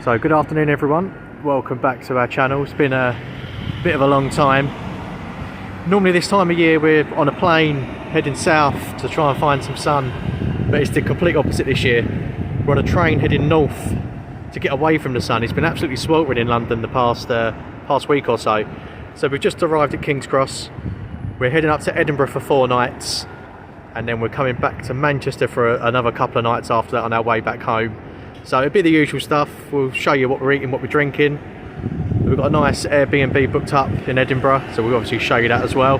So good afternoon everyone, welcome back to our channel. It's been a bit of a long time. Normally this time of year we're on a plane heading south to try and find some sun, but it's the complete opposite this year. We're on a train heading north to get away from the sun. It's been absolutely sweltering in London the past week or so. So we've just arrived at King's Cross. We're heading up to Edinburgh for 4 nights, and then we're coming back to Manchester for another couple of nights after that on our way back home. So it'll be the usual stuff. We'll show you what we're eating, what we're drinking. We've got a nice Airbnb booked up in Edinburgh, so we'll obviously show you that as well.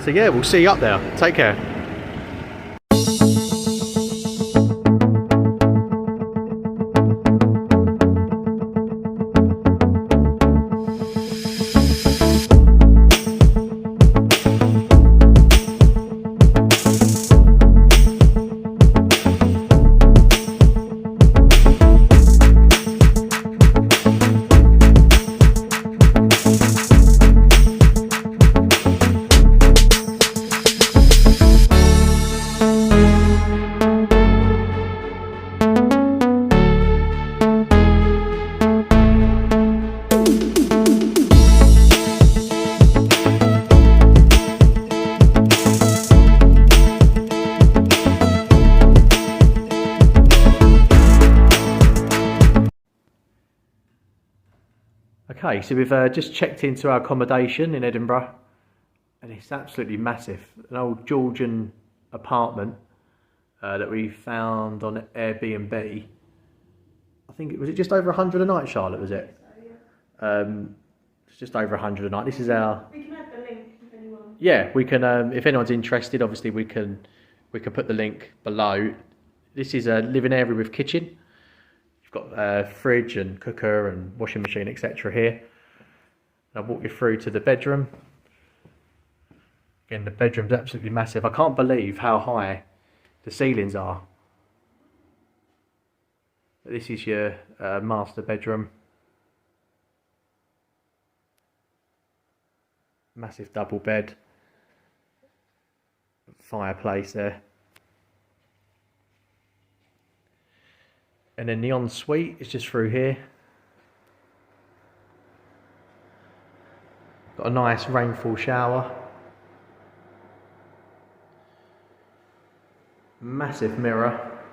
So yeah, we'll see you up there. Take care. Okay, so we've just checked into our accommodation in Edinburgh, and it's absolutely massive. An old Georgian apartment that we found on Airbnb. I think was it just over 100 a night, Charlotte? Was it? It's just over 100 a night. This is our. We can add the link if anyone. Yeah, we can. If anyone's interested, obviously we can put the link below. This is a living area with kitchen. Got a fridge and cooker and washing machine, etc. here. And I'll walk you through to the bedroom. Again, the bedroom's absolutely massive. I can't believe how high the ceilings are. This is your master bedroom. Massive double bed. Fireplace there. And then the ensuite is just through here. Got a nice rainfall shower. Massive mirror.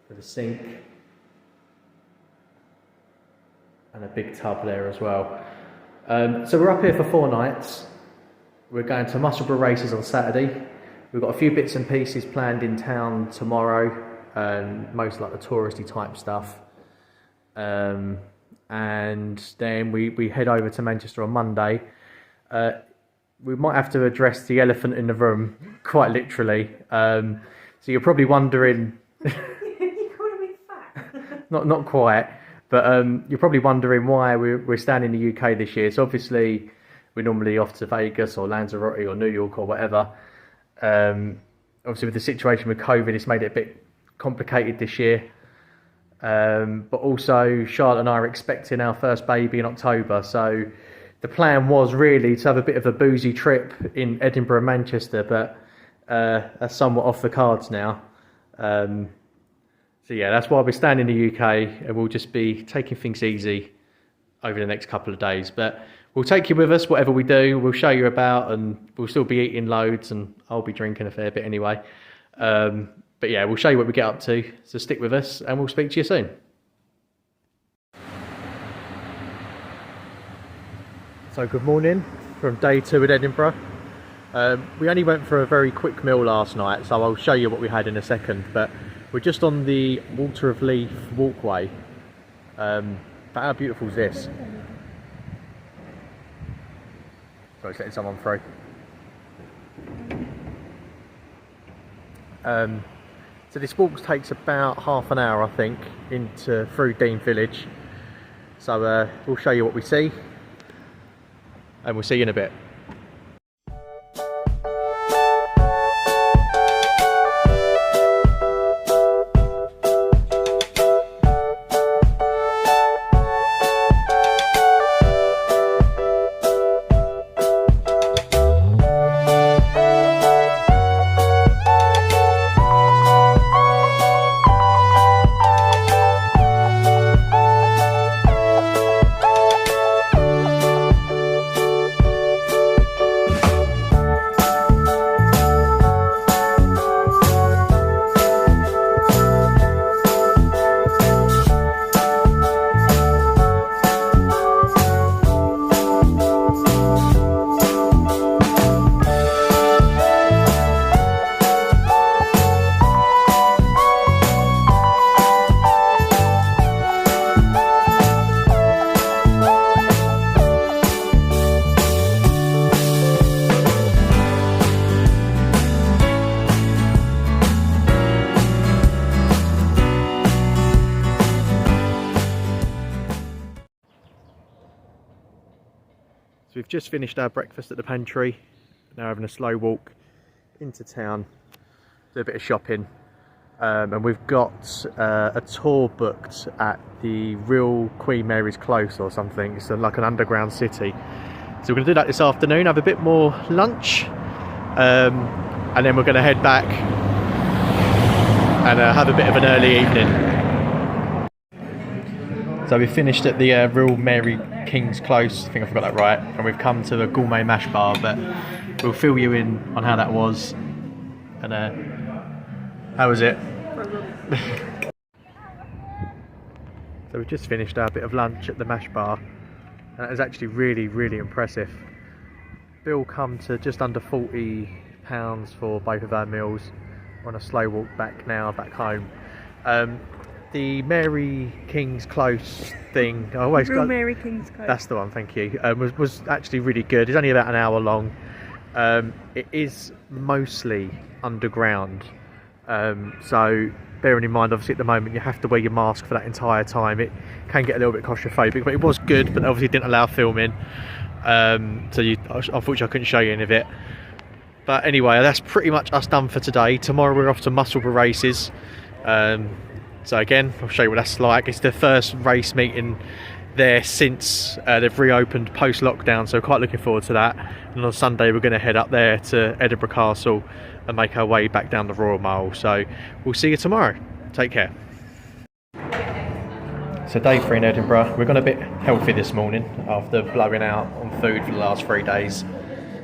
With a sink. And a big tub there as well. So we're up here for 4 nights. We're going to Musselburgh Races on Saturday. We've got a few bits and pieces planned in town tomorrow. Most like the touristy type stuff, and then we head over to Manchester on Monday. We might have to address the elephant in the room, quite literally. So you're probably wondering. You calling me fat? not quite, but you're probably wondering why we're staying in the UK this year. So obviously we're normally off to Vegas or Lanzarote or New York or whatever. Obviously with the situation with COVID, it's made it a bit complicated this year, but also Charlotte and I are expecting our first baby in October, so the plan was really to have a bit of a boozy trip in Edinburgh and Manchester, but that's somewhat off the cards now. So yeah, that's why we're staying in the UK, and we'll just be taking things easy over the next couple of days, but we'll take you with us whatever we do. We'll show you about, and we'll still be eating loads, and I'll be drinking a fair bit anyway. But yeah, we'll show you what we get up to, so stick with us and we'll speak to you soon. So good morning from day 2 at Edinburgh. We only went for a very quick meal last night, so I'll show you what we had in a second, but we're just on the Water of Leith walkway. But how beautiful is this? Sorry, it's letting someone through. So this walk takes about half an hour, I think, through Dean Village. So we'll show you what we see, and we'll see you in a bit. we've just finished our breakfast at the pantry. Now having a slow walk into town, do a bit of shopping, and we've got a tour booked at the real Queen Mary's Close or something. It's like an underground city. So we're going to do that this afternoon, have a bit more lunch, and then we're going to head back and have a bit of an early evening. So we finished at the Real Mary King's Close, I think I forgot that right, and we've come to the gourmet mash bar, but we'll fill you in on how that was. And how was it? So we've just finished our bit of lunch at the mash bar, and it was actually really, really impressive. Bill come to just under £40 for both of our meals. We're on a slow walk back now, back home. The Mary King's Close thing, I always Real got, Mary King's Close. that's the one, thank you. Was actually really good. It's only about an hour long. It is mostly underground, so bearing in mind, obviously at the moment you have to wear your mask for that entire time. It can get a little bit claustrophobic, but it was good, but obviously didn't allow filming, so unfortunately I couldn't show you any of it. But anyway, that's pretty much us done for today. Tomorrow we're off to Musselburgh Races. So again, I'll show you what that's like. It's the first race meeting there since they've reopened post-lockdown, so quite looking forward to that. And on Sunday we're going to head up there to Edinburgh Castle and make our way back down the Royal Mile. So we'll see you tomorrow. Take care. So day 3 in Edinburgh. We've gone a bit healthy this morning after blowing out on food for the last 3 days.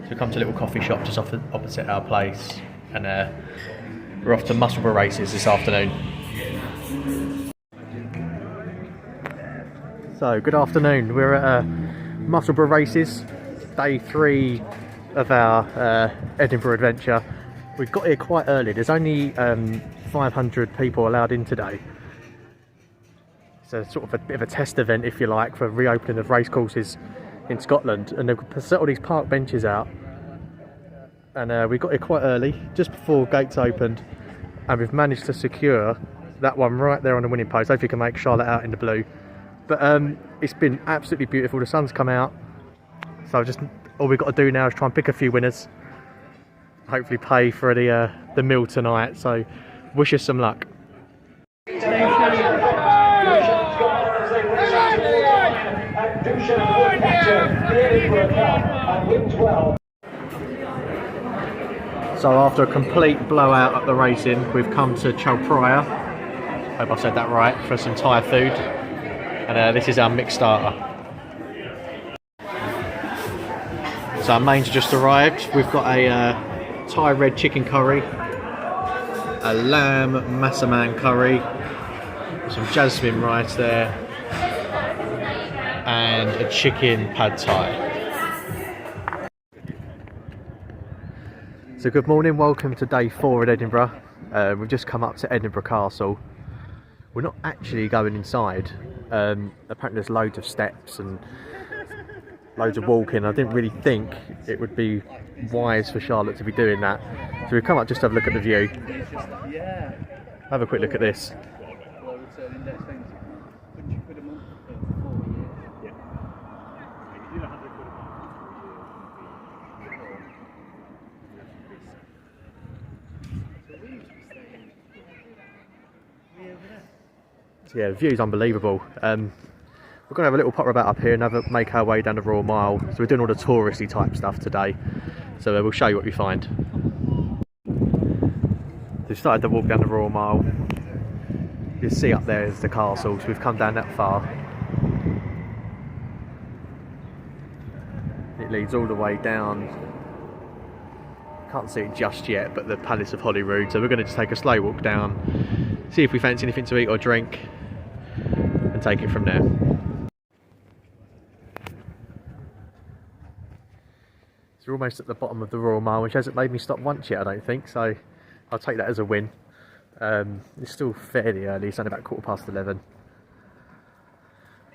So we come to a little coffee shop just opposite our place, and we're off to Musselburgh Races this afternoon. So good afternoon, we're at Musselburgh Races, day 3 of our Edinburgh adventure. We got here quite early. There's only 500 people allowed in today. It's a sort of a bit of a test event, if you like, for reopening of racecourses in Scotland, and they've set all these park benches out, and we got here quite early, just before gates opened, and we've managed to secure that one right there on the winning post. Hopefully you can make Charlotte out in the blue. But it's been absolutely beautiful. The sun's come out, so just all we've got to do now is try and pick a few winners, hopefully pay for the meal tonight. So wish us some luck. So after a complete blowout at the racing, we've come to Chalpraya, hope I said that right, for some Thai food. And this is our mixed starter. So our mains just arrived. We've got a Thai red chicken curry, a lamb massaman curry, some jasmine rice there, and a chicken pad thai. So good morning, welcome to day 4 at Edinburgh. We've just come up to Edinburgh Castle. We're not actually going inside. Apparently there's loads of steps and loads of walking. I didn't really think it would be wise for Charlotte to be doing that. So we've come up just to have a look at the view. Have a quick look at this. So yeah, the view's unbelievable. We're going to have a little potter about up here and make our way down the Royal Mile. So we're doing all the touristy type stuff today. So we'll show you what we find. So we've started to walk down the Royal Mile. You see up there is the castle, so we've come down that far. It leads all the way down. Can't see it just yet, but the Palace of Holyrood. So we're going to just take a slow walk down, see if we fancy anything to eat or drink, and take it from there. So we're almost at the bottom of the Royal Mile, which hasn't made me stop once yet, I don't think, so I'll take that as a win. It's still fairly early, it's only about 11:15.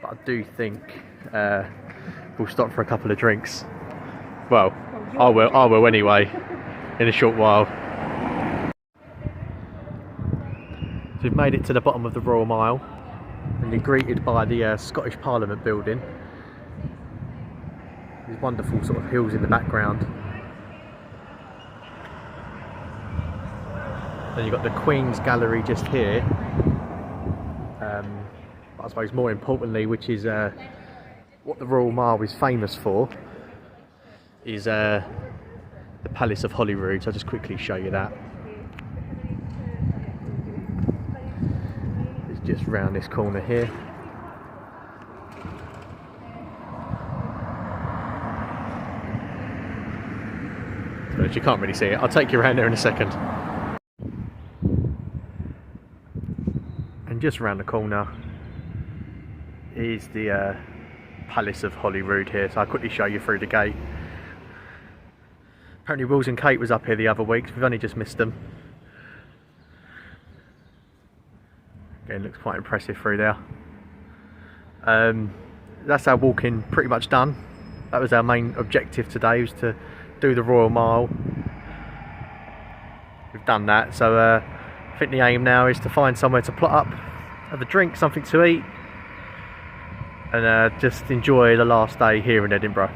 But I do think we'll stop for a couple of drinks. Well, I will anyway, in a short while. So we've made it to the bottom of the Royal Mile, and you're greeted by the Scottish Parliament building. These wonderful sort of hills in the background. Then you've got the Queen's Gallery just here. But I suppose more importantly, which is what the Royal Mile is famous for, is the Palace of Holyrood. So I'll just quickly show you that. It's just round this corner here. But you can't really see it. I'll take you around there in a second. And just around the corner is the Palace of Holyrood here. So I'll quickly show you through the gate. Apparently Wills and Kate was up here the other week, so we've only just missed them. Again, looks quite impressive through there. That's our walking pretty much done. That was our main objective today, was to do the Royal Mile. We've done that, so I think the aim now is to find somewhere to plot up, have a drink, something to eat, and just enjoy the last day here in Edinburgh.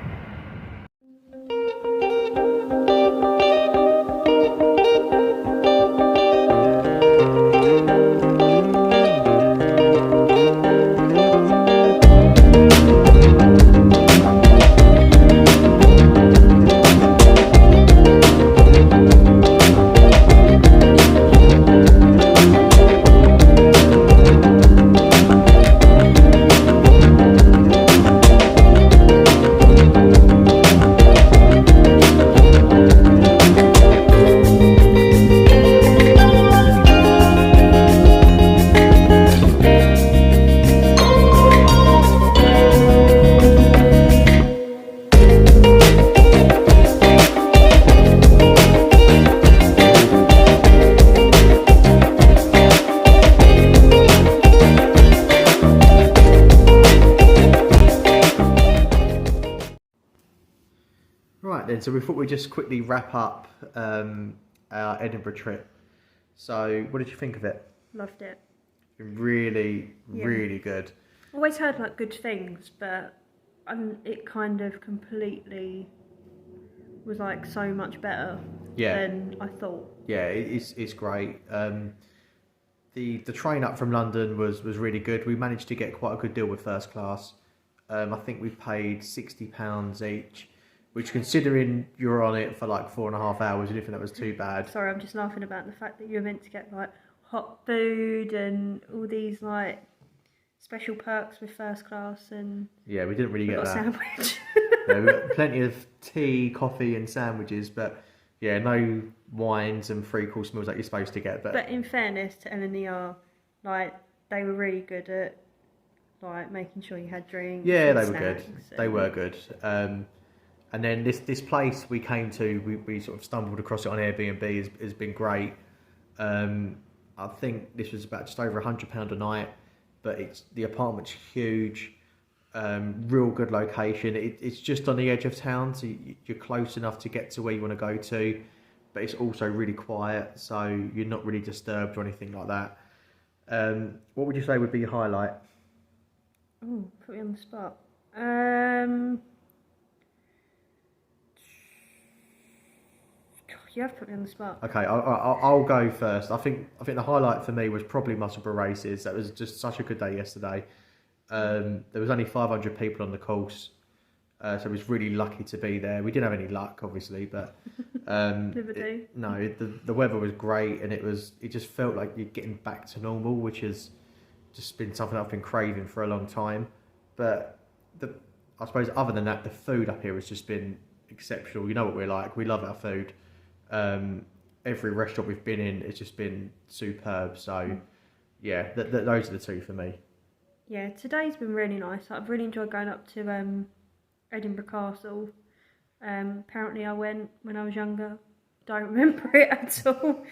Right then, so we thought we'd just quickly wrap up our Edinburgh trip. So, what did you think of it? Loved it. Really, really good. Always heard like good things, but it kind of completely was like so much better than I thought. Yeah, it's great. The train up from London was really good. We managed to get quite a good deal with first class. I think we paid £60 each, which, considering you were on it for like 4.5 hours, you didn't think that was too bad. Sorry, I'm just laughing about the fact that you were meant to get like hot food and all these like special perks with first class, and yeah, we didn't really get got that. a sandwich. Yeah, we got plenty of tea, coffee, and sandwiches, but yeah, no wines and free-course meals like you're supposed to get. But in fairness to LNER, like they were really good at like making sure you had drinks. Yeah, and they were good. They were good. And then this place we came to, we sort of stumbled across it on Airbnb, has been great. I think this was about just over £100 a night, but the apartment's huge, real good location. It's just on the edge of town, so you're close enough to get to where you want to go to, but it's also really quiet, so you're not really disturbed or anything like that. What would you say would be your highlight? Oh, put me on the spot. You have put me on the spot. Okay, I'll go first. I think the highlight for me was probably Musselburgh Races. That was just such a good day yesterday. There was only 500 people on the course, so I was really lucky to be there. We didn't have any luck, obviously, but Never do. The weather was great, and it just felt like you're getting back to normal, which has just been something I've been craving for a long time. But I suppose other than that, the food up here has just been exceptional. You know what we're like. We love our food. Every restaurant we've been in has just been superb. So yeah, those are the two for me. Yeah, today's been really nice. I've really enjoyed going up to Edinburgh Castle. Apparently I went when I was younger. Don't remember it at all.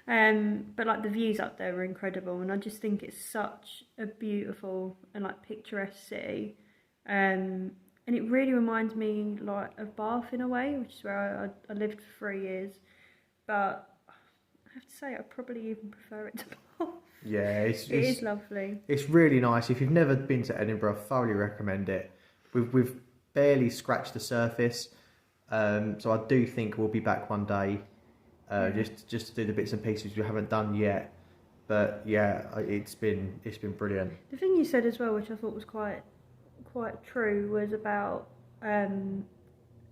But like the views up there were incredible, and I just think it's such a beautiful and like picturesque city. And it really reminds me like of Bath in a way, which is where I lived for 3 years. But I have to say, I probably even prefer it to Bath. Yeah, it is lovely. It's really nice. If you've never been to Edinburgh, I thoroughly recommend it. We've barely scratched the surface. So I do think we'll be back one day, just to do the bits and pieces we haven't done yet. But yeah, it's been brilliant. The thing you said as well, which I thought was quite true, was about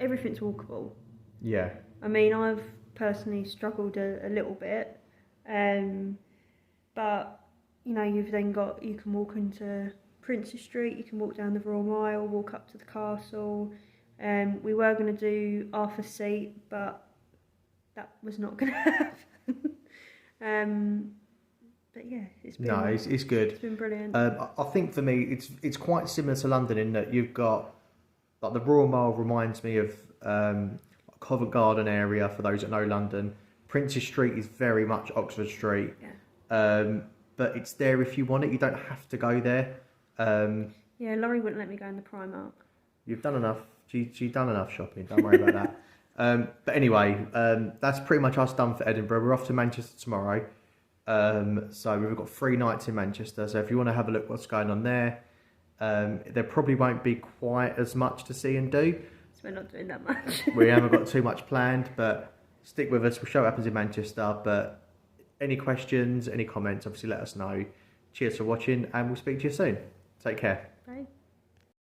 everything's walkable. Yeah. I mean, I've personally struggled a little bit, but you know, you can walk into Princes Street, you can walk down the Royal Mile, walk up to the castle. We were going to do Arthur's Seat, but that was not going to happen. But yeah, it's good. It's been brilliant. I think for me, it's quite similar to London in that you've got, like, the Royal Mile reminds me of Covent Garden area for those that know London. Princes Street is very much Oxford Street. Yeah. But it's there if you want it. You don't have to go there. Yeah, Laurie wouldn't let me go in the Primark. You've done enough. She's done enough shopping. Don't worry about that. But anyway, that's pretty much us done for Edinburgh. We're off to Manchester tomorrow. So we've got 3 nights in Manchester. So if you want to have a look what's going on there, there probably won't be quite as much to see and do. So we're not doing that much. We haven't got too much planned, but stick with us. We'll show what happens in Manchester. But any questions, any comments, obviously let us know. Cheers for watching, and we'll speak to you soon. Take care. Bye.